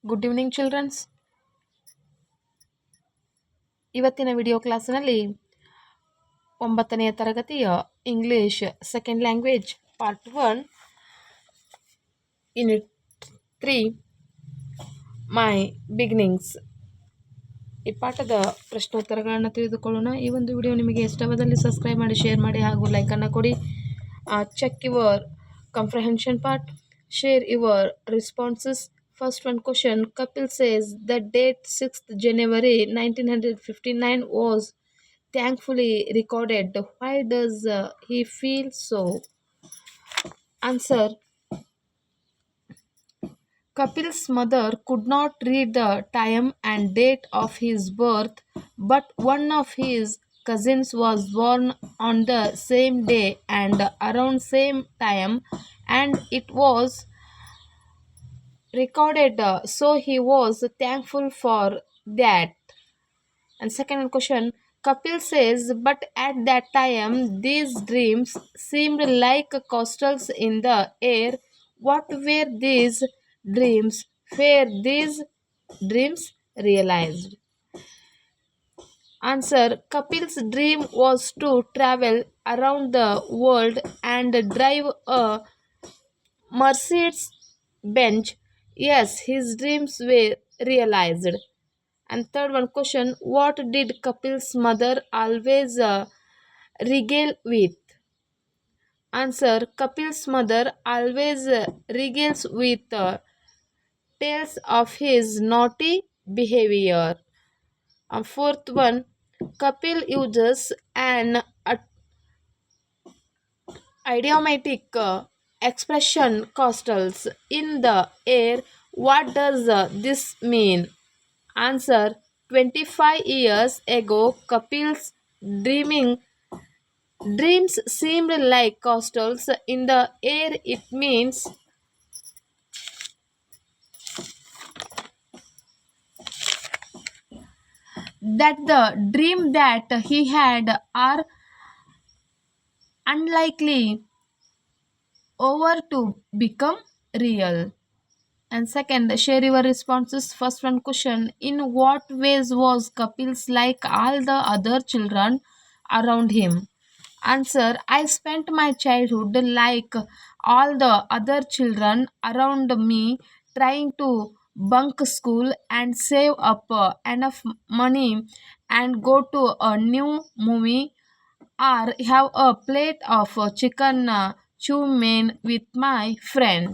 Good evening childrens. ಇವತ್ತಿನ video ಕ್ಲಾಸ್ನಲ್ಲಿ 9ನೇ ತರಗತಿಯ English second language part 1 unit 3 my beginnings ಈ ಪಾಠದ ಪ್ರಶ್ನೋತ್ತರಗಳನ್ನು ತಿಳಿದುಕೊಳ್ಳೋಣ. ಈ ಒಂದು ವಿಡಿಯೋ ನಿಮಗೆ ಇಷ್ಟವಾದಲ್ಲಿ ಸಬ್ಸ್ಕ್ರೈಬ್ ಮಾಡಿ, ಶೇರ್ ಮಾಡಿ ಹಾಗೂ ಲೈಕನ್ನು ಕೊಡಿ. Check your comprehension part, share your responses. First one question. Kapil says the date 6th January 1959 was thankfully recorded. Why does he feel so? Answer. Kapil's mother could not read the time and date of his birth, but one of his cousins was born on the same day and around same time, and it was recorded, so he was thankful for that. And second question. Kapil says, but at that time these dreams seemed like castles in the air. What were these dreams? Were these dreams realized? Answer. Kapil's dream was to travel around the world and drive a Mercedes Benz. Yes, his dreams were realized. And third one question. What did Kapil's mother always regale with? Answer. Kapil's mother always regales with tales of his naughty behavior. And fourth one. Kapil uses an idiomatic expression castles in the air. What does this mean? Answer. 25 years ago, Kapil's dreams seemed like castles in the air. It means that the dream that he had are unlikely over to become real. And second, share your responses. First one question. In what ways was Kapil's like all the other children around him? Answer. I spent my childhood like all the other children around me, trying to bunk school and save up enough money and go to a new movie or have a plate of chicken chow mein with my friend.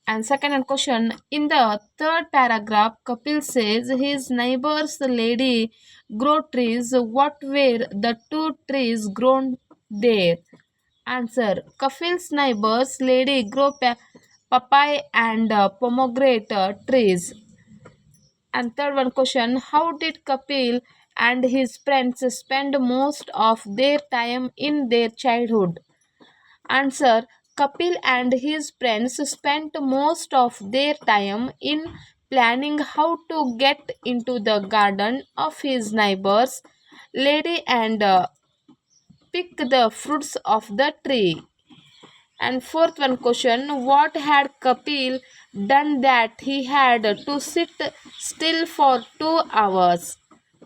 And second question. In the third paragraph, Kapil says his neighbor's lady grow trees. What were the two trees grown there? Answer. Kapil's neighbor's lady grow papaya and pomegranate trees. And third one question. How did Kapil and his friends spend most of their time in their childhood? Answer. Kapil and his friends spent most of their time in planning how to get into the garden of his neighbor's lady and pick the fruits of the tree. And fourth one question. What had Kapil done that he had to sit still for 2 hours?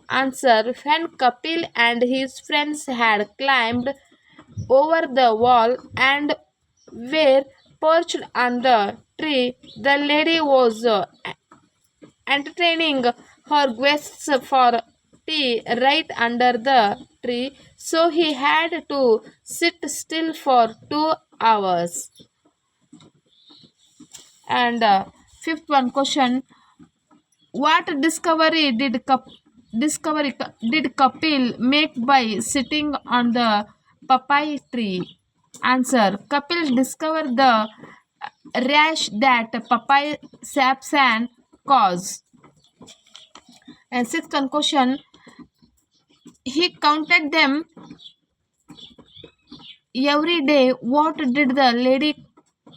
Answer. When Kapil and his friends had climbed over the wall and were perched on the tree, the lady was entertaining her guests for tea right under the tree, so he had to sit still for 2 hours. And fifth one question. What discovery did Kapil make by sitting on the papaya tree? Answer. Kapil discovered the rash that papaya saps can cause. And sixth one question. He counted them every day. What did the lady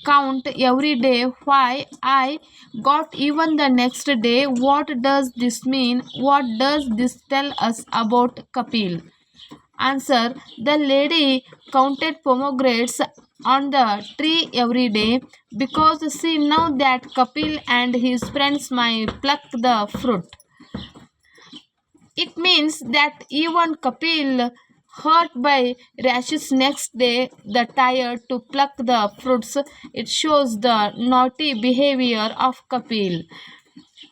count every day? Why? I got even the next day. What does this mean? What does this tell us about Kapil? Answer. The lady counted pomegranates on the tree every day because she knew that Kapil and his friends might pluck the fruit. It means that even Kapil, hurt by rashes next day, the tired to pluck the fruits. It shows the naughty behavior of Kapil.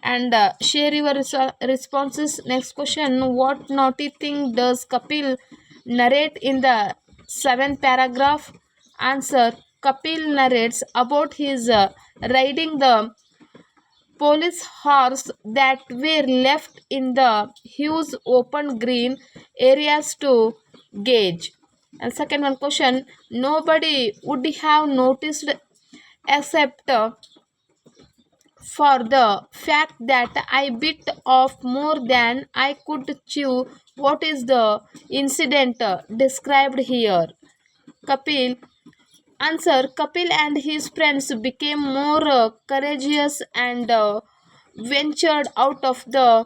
And share your responses. Next question: what naughty thing does Kapil narrate in the seventh paragraph? Answer: Kapil narrates about his riding the police horse that were left in the huge open green areas to gauge. And second one question: nobody would have noticed except for the fact that I bit off more than I could chew. What is the incident described here? Kapil. Answer: Kapil and his friends became more courageous and ventured out of the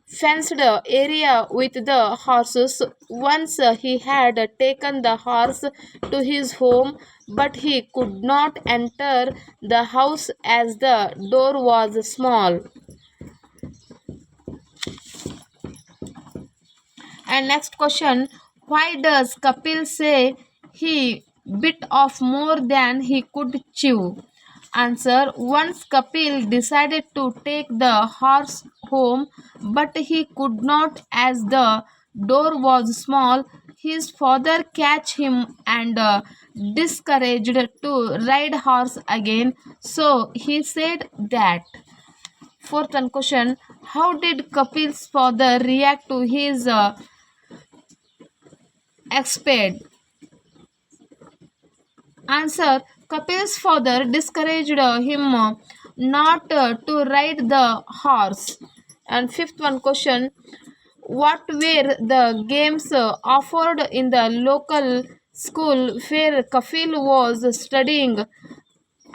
fenced area with the horses. Once he had taken the horse to his home, but he could not enter the house as the door was small. And next question: why does Kapil say he bit off more than he could chew? Answer: once Kapil decided to take the horse home, but he could not as the door was small. His father catch him and discouraged to ride horse again. So he said that. Fourth one question: how did Kapil's father react to his expert? Answer: Kapil's father discouraged him not to ride the horse. And fifth one question: what were the games offered in the local school where Kapil was studying?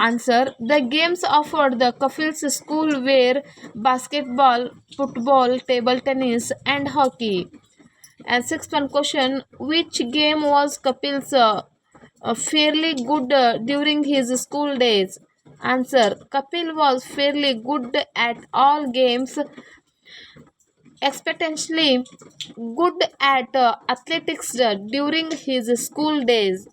Answer: the games offered the Kapil's school were basketball, football, table tennis, and hockey. And sixth one question: which game was Kapil's fairly good during his school days? Answer: Kapil was fairly good at all games, especially good at athletics during his school days.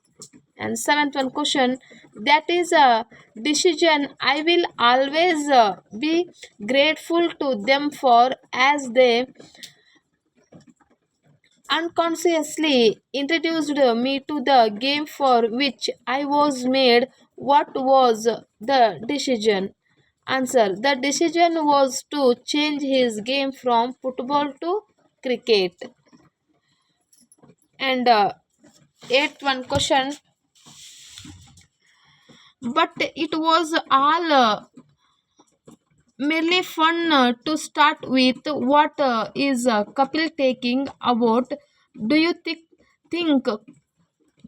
And seventh one question: that is a decision I will always be grateful to them for, as they unconsciously introduced me to the game for which I was made. What was the decision? Answer: the decision was to change his game from football to cricket. And eighth one question: but it was all merely fun to start with. What is Kapil taking about? Do you think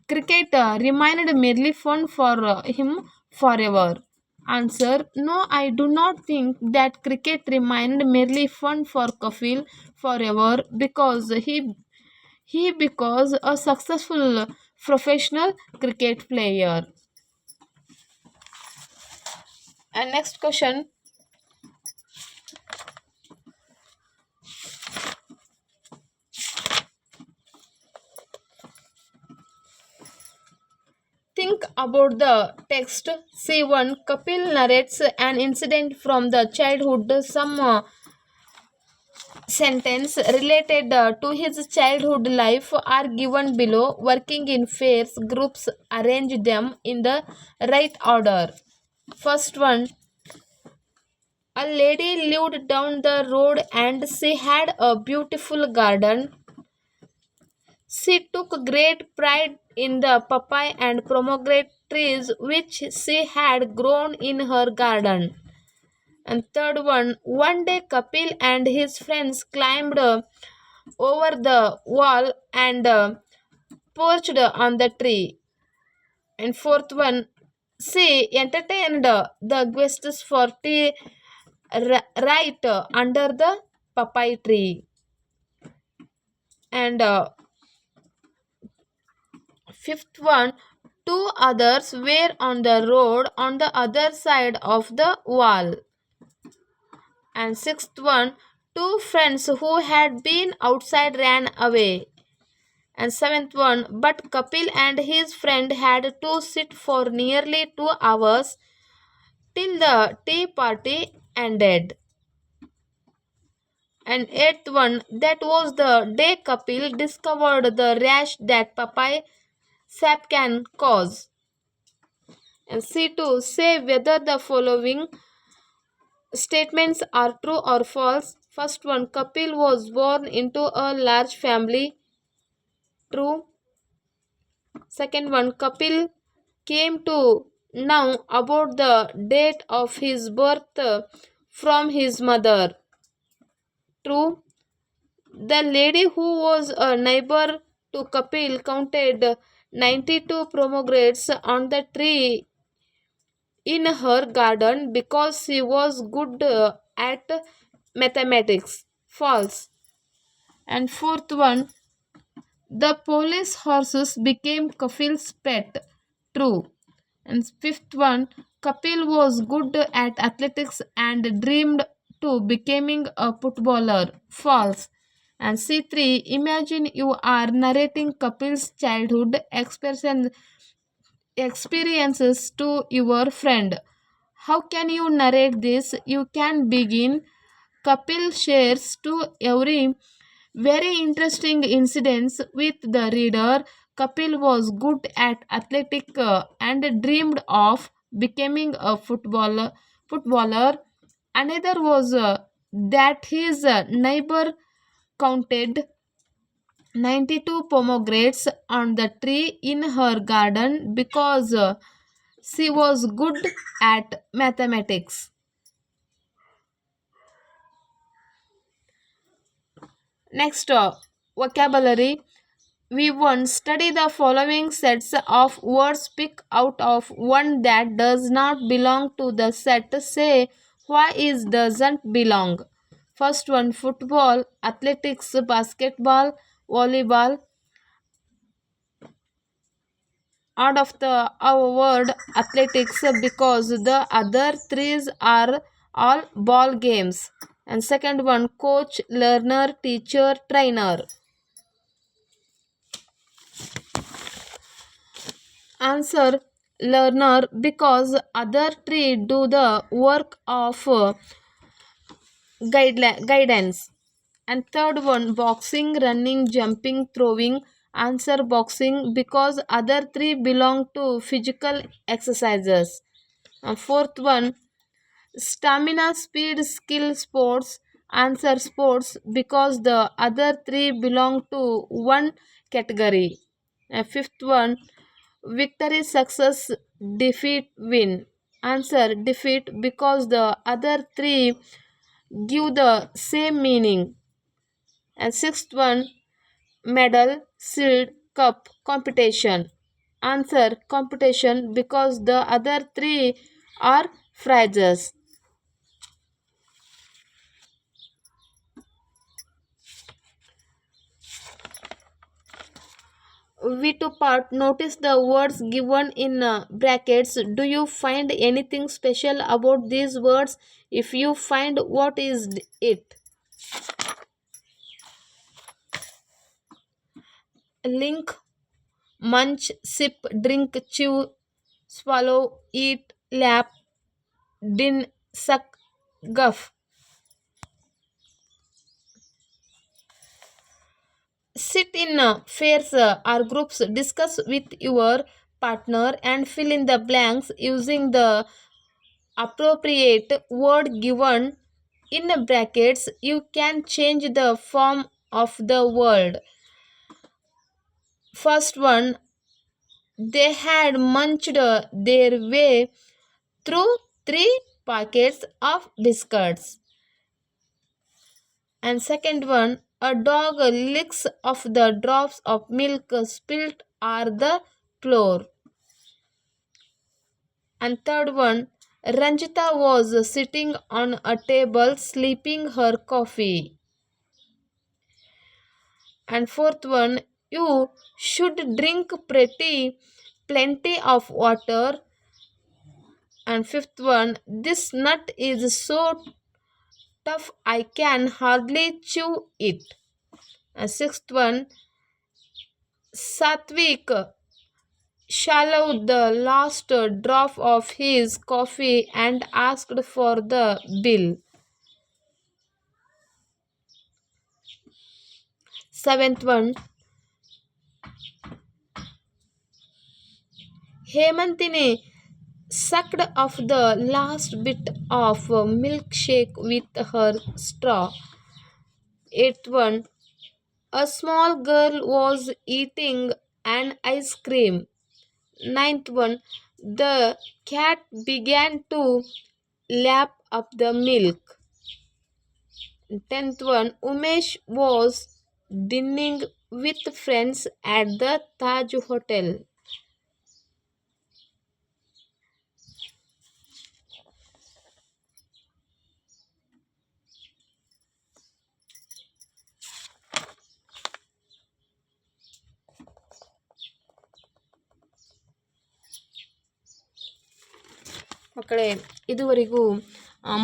cricket remained merely fun for him forever? Answer: no, I do not think that cricket remained merely fun for Kapil forever because he becomes a successful professional cricket player. And next question: think about the text. C1. Kapil narrates an incident from the childhood. Some sentence related to his childhood life are given below. Working in pairs, groups arrange them in the right order. First one: a lady lived down the road and she had a beautiful garden. She took great pride in the papaya and pomegranate trees which she had grown in her garden. And third one day Kapil and his friends climbed over the wall and perched on the tree. And fourth one, she entertained the guests for tea right under the papaya tree. And fifth one, Two others were on the road on the other side of the wall. And sixth one, two friends who had been outside ran away. And seventh one, but Kapil and his friend had to sit for nearly 2 hours till the tea party ended. And eighth one, that was the day Kapil discovered the rash that papaya sap can cause. And C2, say whether the following statements are true or false. First one, Kapil was born into a large family. True. Second one, Kapil came to know about the date of his birth from his mother. True. The lady who was a neighbor to Kapil counted 92 pomegranates on the tree in her garden because she was good at mathematics. False. And fourth one, the police horses became Kapil's pet. True. And fifth one, Kapil was good at athletics and dreamed to becoming a footballer. False. And C3, imagine you are narrating Kapil's childhood experiences to your friend. How can you narrate this? You can begin. Kapil shares to every very interesting incidents with the reader. Kapil was good at athletic and dreamed of becoming a footballer. Another was that his neighbor counted 92 pomegranates on the tree in her garden because she was good at mathematics. Next, vocabulary. We once study the following sets of words. Pick out of one that does not belong to the set. Say why is doesn't belong. First one, football, athletics, basketball, volleyball. Out of the our word athletics because the other three are all ball games. And second one, coach, learner, teacher, trainer. Answer, learner because other three do the work of guidance. And third one, boxing, running, jumping, throwing. Answer, boxing because other three belong to physical exercises. And fourth one, stamina, speed, skill, sports. Answer, sports because the other three belong to one category. And fifth one, victory, success, defeat, win. Answer, defeat because the other three give the same meaning. And sixth one, medal, shield, cup, competition. Answer, competition because the other three are prizes. V2 part, notice the words given in brackets. Do you find anything special about these words? If you find, what is it? Link, munch, sip, drink, chew, swallow, eat, lap, din, suck, guff. Sit in pairs or groups, discuss with your partner and fill in the blanks using the appropriate word given in brackets. You can change the form of the word. First one, they had munched their way through 3 packets of biscuits. And second one, a dog licks of the drops of milk spilt on the floor. And third one, Ranjita was sitting on a table sleeping her coffee. And fourth one, you should drink pretty plenty of water. And fifth one, this nut is so tough I can hardly chew it. And sixth one, Satvik swallowed the last drop of his coffee and asked for the bill. Seventh one, Hemantini sucked off the last bit of milkshake with her straw. Eighth one, a small girl was eating an ice cream. Ninth one, the cat began to lap up the milk. 10th one, Umesh was dining with friends at the Taj Hotel. ಮಕ್ಕಳೇ, ಇದುವರೆಗೂ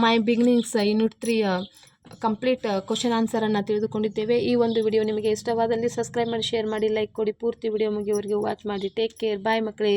ಮೈ beginnings unit 3 complete question ಆನ್ಸರನ್ನು ತಿಳಿದುಕೊಂಡಿದ್ದೇವೆ. ಈ ಒಂದು video ನಿಮಗೆ ಇಷ್ಟವಾದಲ್ಲಿ subscribe ಮಾಡಿ, share ಮಾಡಿ, like ಕೊಡಿ. ಪೂರ್ತಿ ವಿಡಿಯೋ ಮುಗಿಯವರೆಗೆ ವಾಚ್ ಮಾಡಿ. Take care. ಬಾಯ್ ಮಕ್ಕಳೇ.